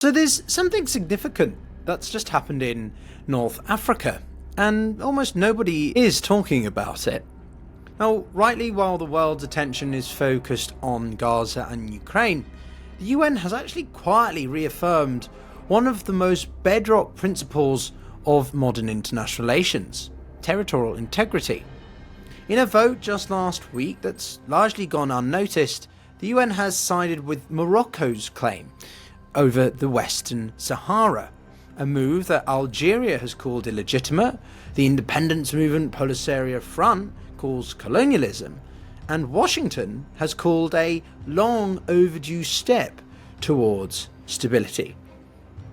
So there's something significant that's just happened in North Africa, and almost nobody is talking about it. Now, rightly, while the world's attention is focused on Gaza and Ukraine, the UN has actually quietly reaffirmed one of the most bedrock principles of modern international relations: territorial integrity. In a vote just last week that's largely gone unnoticed, the UN has sided with Morocco's claim over the Western Sahara, a move that Algeria has called illegitimate, the independence movement Polisario Front calls colonialism, and Washington has called a long-overdue step towards stability.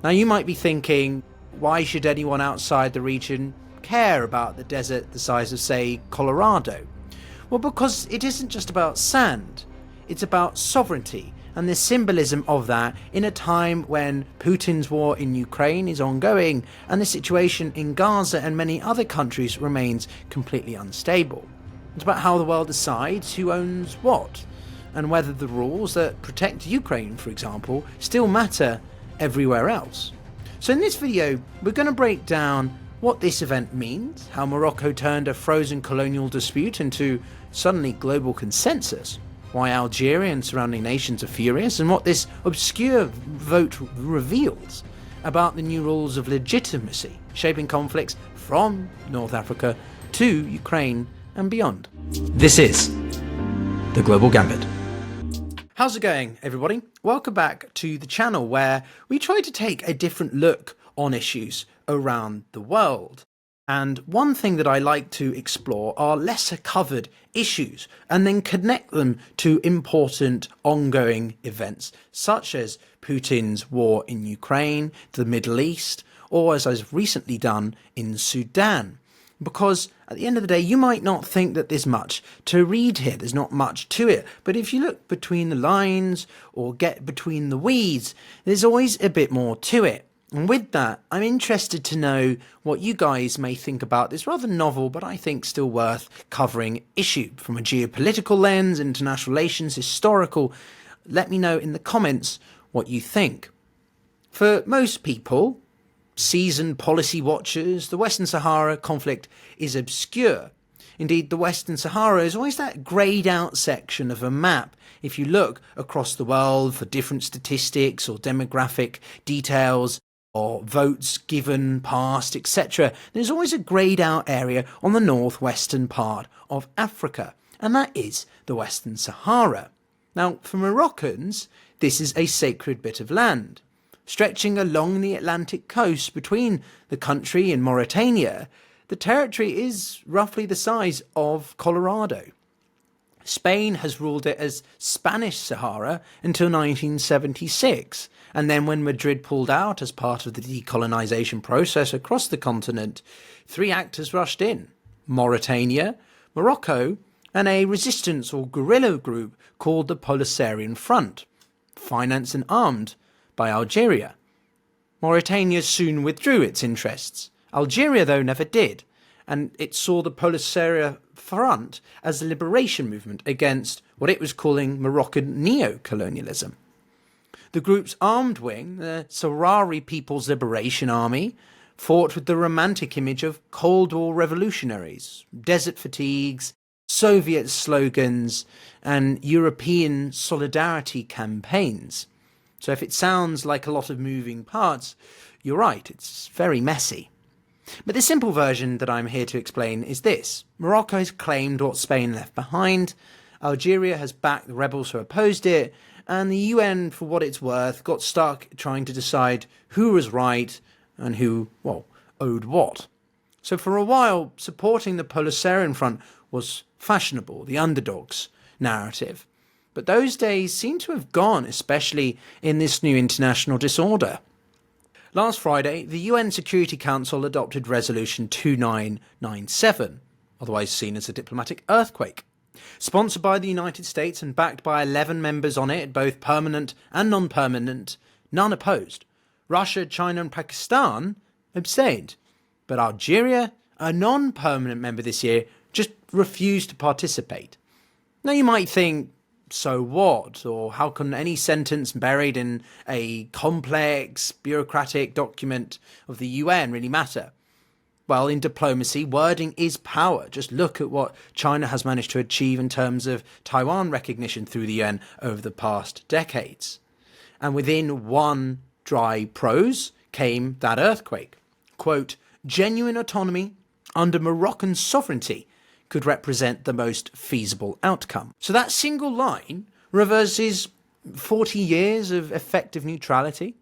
Now you might be thinking, why should anyone outside the region care about the desert the size of, say, Colorado? Well, because it isn't just about sand, it's about sovereignty, and the symbolism of that in a time when Putin's war in Ukraine is ongoing and the situation in Gaza and many other countries remains completely unstable. It's about how the world decides who owns what, and whether the rules that protect Ukraine, for example, still matter everywhere else. So in this video, we're going to break down what this event means, how Morocco turned a frozen colonial dispute into suddenly global consensus, why Algeria and surrounding nations are furious, and what this obscure vote reveals about the new rules of legitimacy, shaping conflicts from North Africa to Ukraine and beyond. This is The Global Gambit. How's it going, everybody? Welcome back to the channel where we try to take a different look on issues around the world. And one thing that I like to explore are lesser covered issues and then connect them to important ongoing events such as Putin's war in Ukraine, the Middle East, or as I've recently done in Sudan. Because at the end of the day, you might not think that there's much to read here, there's not much to it. But if you look between the lines or get between the weeds, there's always a bit more to it. And with that, I'm interested to know what you guys may think about this rather novel, but I think still worth covering issue from a geopolitical lens, international relations, historical. Let me know in the comments what you think. For most people, seasoned policy watchers, the Western Sahara conflict is obscure. Indeed, the Western Sahara is always that greyed out section of a map. If you look across the world for different statistics or demographic details, or votes given, passed, etc., there's always a greyed out area on the northwestern part of Africa, and that is the Western Sahara. Now, for Moroccans, this is a sacred bit of land. Stretching along the Atlantic coast between the country and Mauritania, the territory is roughly the size of Colorado. Spain has ruled it as Spanish Sahara until 1976, and then when Madrid pulled out as part of the decolonization process across the continent, three actors rushed in: Mauritania, Morocco, and a resistance or guerrilla group called the Polisario Front, financed and armed by Algeria. Mauritania soon withdrew its interests. Algeria, though, never did, and it saw the Polisario Front as a liberation movement against what it was calling Moroccan neo-colonialism. The group's armed wing, the Sahrawi People's Liberation Army, fought with the romantic image of Cold War revolutionaries, desert fatigues, Soviet slogans, and European solidarity campaigns. So if it sounds like a lot of moving parts, you're right, it's very messy. But the simple version that I'm here to explain is this: Morocco has claimed what Spain left behind, Algeria has backed the rebels who opposed it, and the UN, for what it's worth, got stuck trying to decide who was right and who, well, owed what. So for a while, supporting the Polisario Front was fashionable, the underdogs narrative. But those days seem to have gone, especially in this new international disorder. Last Friday, the UN Security Council adopted Resolution 2997, otherwise seen as a diplomatic earthquake. Sponsored by the United States and backed by 11 members on it, both permanent and non-permanent, none opposed. Russia, China and Pakistan abstained. But Algeria, a non-permanent member this year, just refused to participate. Now you might think, so what? Or how can any sentence buried in a complex bureaucratic document of the UN really matter? Well, in diplomacy, wording is power. Just look at what China has managed to achieve in terms of Taiwan recognition through the UN over the past decades. And within one dry prose came that earthquake. Quote, genuine autonomy under Moroccan sovereignty could represent the most feasible outcome. So that single line reverses 40 years of effective neutrality.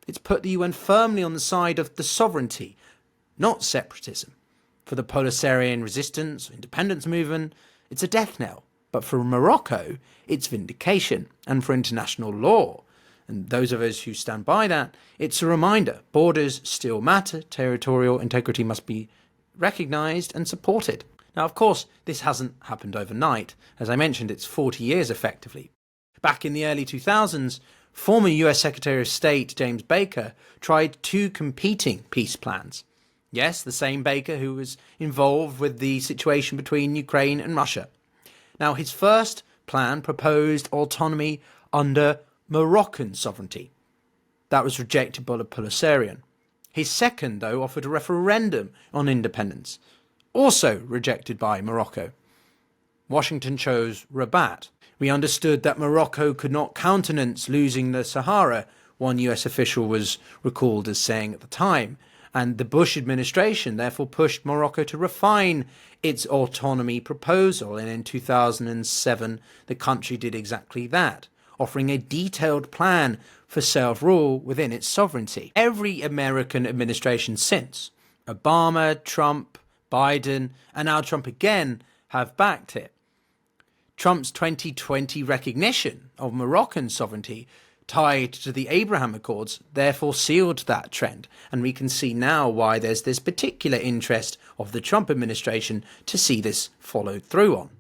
It's put the UN firmly on the side of the sovereignty, not separatism. For the Polisarian resistance, independence movement, it's a death knell. But for Morocco, it's vindication. And for international law, and those of us who stand by that, it's a reminder. Borders still matter. Territorial integrity must be recognised and supported. Now, of course, this hasn't happened overnight. As I mentioned, it's 40 years effectively. Back in the early 2000s, former US Secretary of State James Baker tried two competing peace plans. Yes, the same Baker who was involved with the situation between Ukraine and Russia. Now, his first plan proposed autonomy under Moroccan sovereignty. That was rejected by the Polisario. His second, though, offered a referendum on independence, also rejected by Morocco. Washington chose Rabat. We understood that Morocco could not countenance losing the Sahara, one US official was recalled as saying at the time, and the Bush administration therefore pushed Morocco to refine its autonomy proposal, and in 2007 the country did exactly that, offering a detailed plan for self-rule within its sovereignty. Every American administration since, Obama, Trump, Biden, and now Trump again, have backed it. Trump's 2020 recognition of Moroccan sovereignty tied to the Abraham Accords therefore sealed that trend, and we can see now why there's this particular interest of the Trump administration to see this followed through on.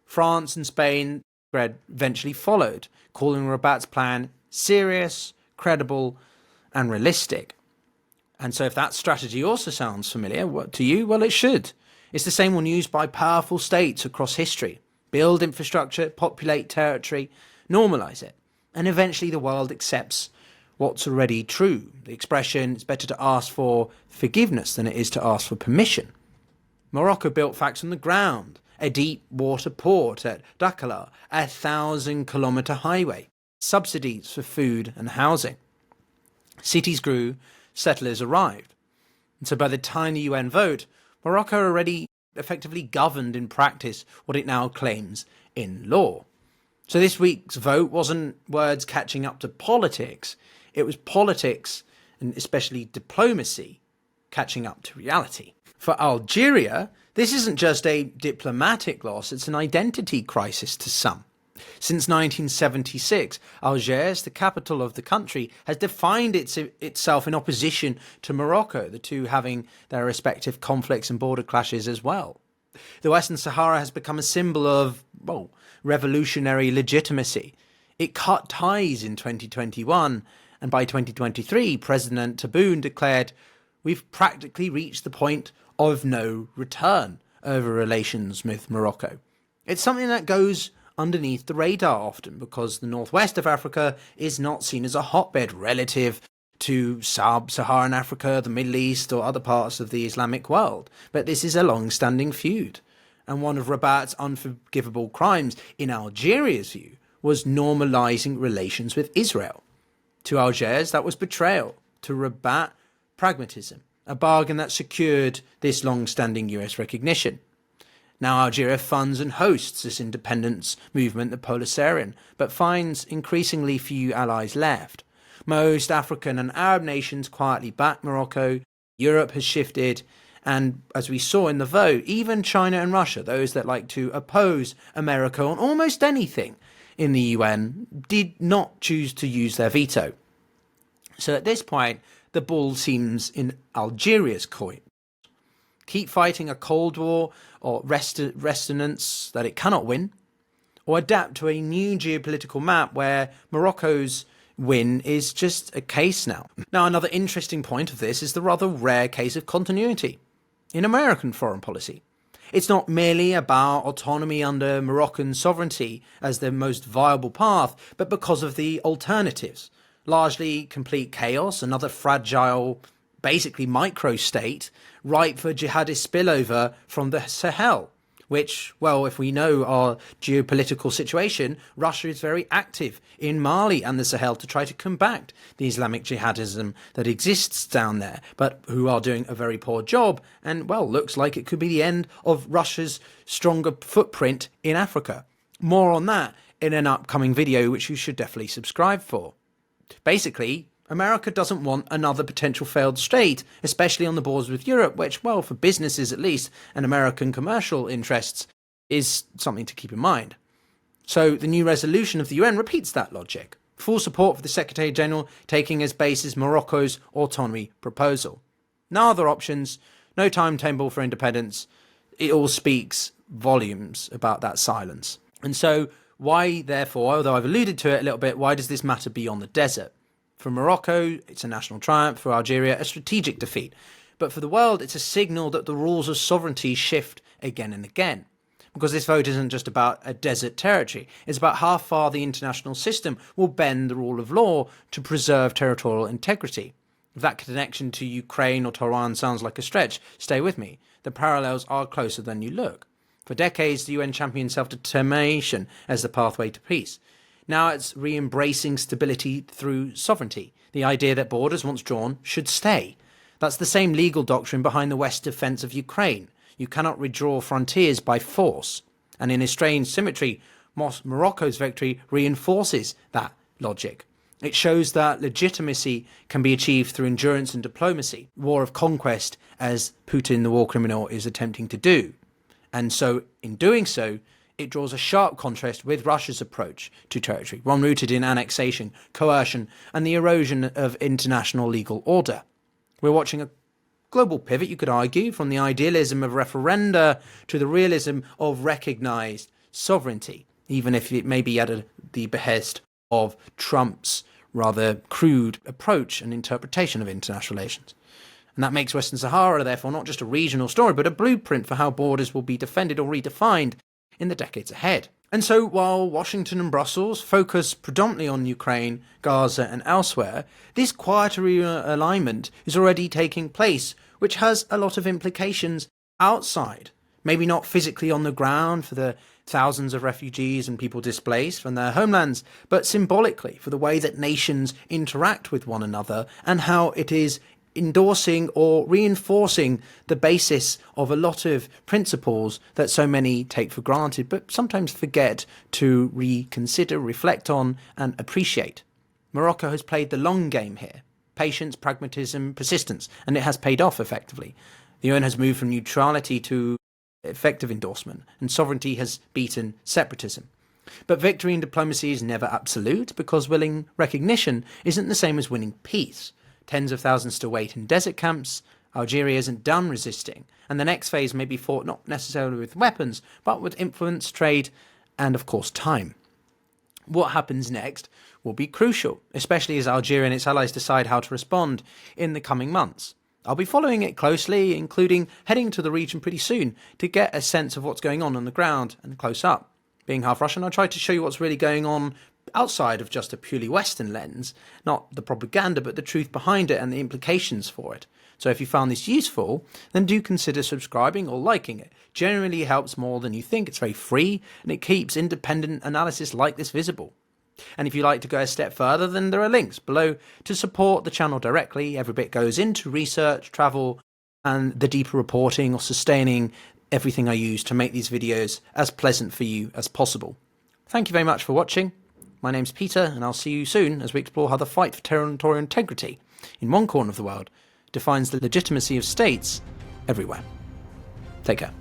France and Spain eventually followed, calling Rabat's plan serious, credible, and realistic. And so if that strategy also sounds familiar to you, well, it should. It's the same one used by powerful states across history. Build infrastructure, populate territory, normalize it. And eventually the world accepts what's already true. The expression, it's better to ask for forgiveness than it is to ask for permission. Morocco built facts on the ground. A deep water port at Dakar, a 1,000-kilometre highway, subsidies for food and housing. Cities grew, settlers arrived. And so by the time the UN vote, Morocco already effectively governed in practice what it now claims in law. So this week's vote wasn't words catching up to politics, it was politics, and especially diplomacy, catching up to reality. For Algeria, this isn't just a diplomatic loss, it's an identity crisis to some. Since 1976, Algiers, the capital of the country, has defined itself in opposition to Morocco, the two having their respective conflicts and border clashes as well. The Western Sahara has become a symbol of, revolutionary legitimacy. It cut ties in 2021, and by 2023, President Tebboune declared, "We've practically reached the point of no return over relations with Morocco." It's something that goes underneath the radar often because the northwest of Africa is not seen as a hotbed relative to sub-Saharan Africa, the Middle East, or other parts of the Islamic world. But this is a long-standing feud. And one of Rabat's unforgivable crimes, in Algeria's view, was normalizing relations with Israel. To Algiers, that was betrayal. To Rabat, pragmatism, a bargain that secured this long-standing US recognition. Now Algeria funds and hosts this independence movement, the Polisario, but finds increasingly few allies left. Most African and Arab nations quietly back Morocco. Europe has shifted, and as we saw in the vote, even China and Russia, those that like to oppose America on almost anything in the UN, did not choose to use their veto. So at this point, the ball seems in Algeria's court. Keep fighting a Cold War or resonance that it cannot win, or adapt to a new geopolitical map where Morocco's win is just a case now. Now, another interesting point of this is the rather rare case of continuity in American foreign policy. It's not merely about autonomy under Moroccan sovereignty as the most viable path, but because of the alternatives. Largely complete chaos, another fragile, basically micro-state, ripe for jihadist spillover from the Sahel. Which, well, if we know our geopolitical situation, Russia is very active in Mali and the Sahel to try to combat the Islamic jihadism that exists down there, but who are doing a very poor job, and, well, looks like it could be the end of Russia's stronger footprint in Africa. More on that in an upcoming video, which you should definitely subscribe for. Basically, America doesn't want another potential failed state, especially on the borders with Europe, which, well, for businesses at least, and American commercial interests, is something to keep in mind. So the new resolution of the UN repeats that logic. Full support for the Secretary-General taking as basis Morocco's autonomy proposal. No other options, no timetable for independence. It all speaks volumes about that silence. And so why, therefore, although I've alluded to it a little bit, why does this matter beyond the desert? For Morocco, it's a national triumph. For Algeria, a strategic defeat. But for the world, it's a signal that the rules of sovereignty shift again and again. Because this vote isn't just about a desert territory. It's about how far the international system will bend the rule of law to preserve territorial integrity. If that connection to Ukraine or Taiwan sounds like a stretch, stay with me. The parallels are closer than you look. For decades, the UN championed self-determination as the pathway to peace. Now it's re-embracing stability through sovereignty, the idea that borders, once drawn, should stay. That's the same legal doctrine behind the West's defence of Ukraine. You cannot redraw frontiers by force. And in a strange symmetry, Morocco's victory reinforces that logic. It shows that legitimacy can be achieved through endurance and diplomacy, war of conquest, as Putin, the war criminal, is attempting to do. And so, in doing so, it draws a sharp contrast with Russia's approach to territory, one rooted in annexation, coercion, and the erosion of international legal order. We're watching a global pivot, you could argue, from the idealism of referenda to the realism of recognised sovereignty, even if it may be at the behest of Trump's rather crude approach and interpretation of international relations. And that makes Western Sahara, therefore, not just a regional story, but a blueprint for how borders will be defended or redefined in the decades ahead. And so while Washington and Brussels focus predominantly on Ukraine, Gaza and elsewhere, this quieter alignment is already taking place, which has a lot of implications outside. Maybe not physically on the ground for the thousands of refugees and people displaced from their homelands, but symbolically for the way that nations interact with one another and how it is endorsing or reinforcing the basis of a lot of principles that so many take for granted, but sometimes forget to reconsider, reflect on, and appreciate. Morocco has played the long game here. Patience, pragmatism, persistence, and it has paid off effectively. The UN has moved from neutrality to effective endorsement, and sovereignty has beaten separatism. But victory in diplomacy is never absolute, because winning recognition isn't the same as winning peace. Tens of thousands still wait in desert camps. Algeria isn't done resisting, and the next phase may be fought not necessarily with weapons, but with influence, trade, and of course time. What happens next will be crucial, especially as Algeria and its allies decide how to respond in the coming months. I'll be following it closely, including heading to the region pretty soon to get a sense of what's going on the ground and close up. Being half Russian, I'll try to show you what's really going on outside of just a purely Western lens, not the propaganda, but the truth behind it and the implications for it. So if you found this useful, then do consider subscribing or liking it. Generally helps more than you think. It's very free, and it keeps independent analysis like this visible. And if you'd like to go a step further, then there are links below to support the channel directly. Every bit goes into research, travel, and the deeper reporting or sustaining everything I use to make these videos as pleasant for you as possible. Thank you very much for watching. My name's Peter, and I'll see you soon as we explore how the fight for territorial integrity in one corner of the world defines the legitimacy of states everywhere. Take care.